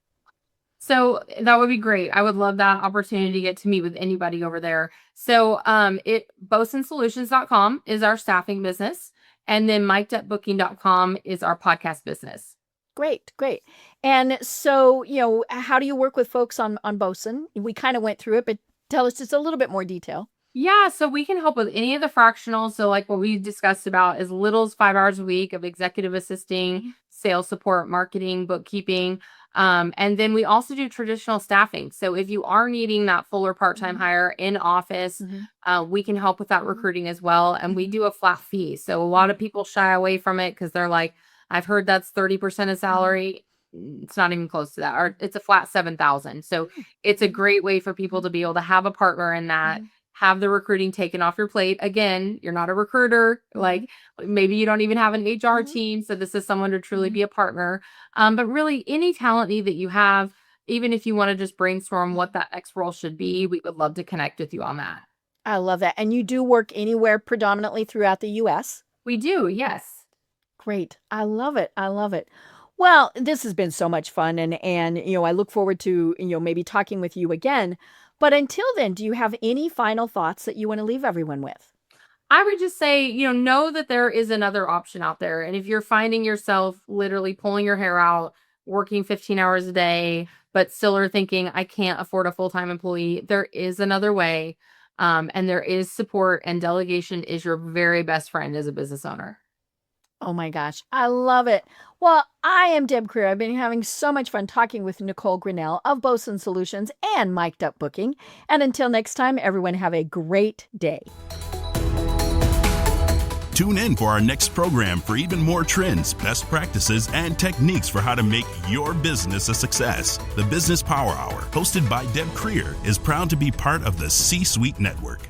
So that would be great. I would love that opportunity to get to meet with anybody over there. So bosunsolutions.com is our staffing business. And then mikedupbooking.com is our podcast business. Great, great. And so, how do you work with folks on Bosun? We kind of went through it, but tell us just a little bit more detail. Yeah, so we can help with any of the fractionals. So, like what we discussed about as little as 5 hours a week of executive assisting, Mhm. sales support, marketing, bookkeeping. And then we also do traditional staffing. So, if you are needing that fuller part-time Mhm. hire in office, Mhm. we can help with that Mhm. recruiting as well. And we Mhm. do a flat fee. So, a lot of Mhm. people shy away from it because they're like, I've heard that's 30% of Mhm. salary. It's not even close to that, or it's a flat 7,000. So, Mhm. it's a Mhm. great way for people to be able to have a partner in that, Mhm. have the recruiting taken off your plate. Again, you're not a recruiter. Mhm. Like maybe you don't even have an HR Mhm. team. So this is someone to truly Mhm. be a partner. But really, any talent need that you have, even if you want to just brainstorm what Mhm. that next role should be, we would love to connect with you on that. I love that. And you do work anywhere predominantly throughout the US? We do, yes. Great. I love it. I love it. Well, this has been so much fun and I look forward to, maybe talking with you again. But until then, do you have any final thoughts that you want to leave everyone with? I would just say, know that there is another option out there. And if you're finding yourself literally pulling your hair out, working 15 hours a day, but still are thinking, I can't afford a full time employee, there is another way. And there is support, and delegation is your very best friend as a business owner. Oh my gosh, I love it. Well, I am Deb Creer. I've been having so much fun talking with Nicole Grinnell of Bosun Solutions and Mic'd Up Booking. And until next time, everyone have a great day. Tune in for our next program for even more trends, best practices, and techniques for how to make your business a success. The Business Power Hour, hosted by Deb Creer, is proud to be part of the C-Suite Network.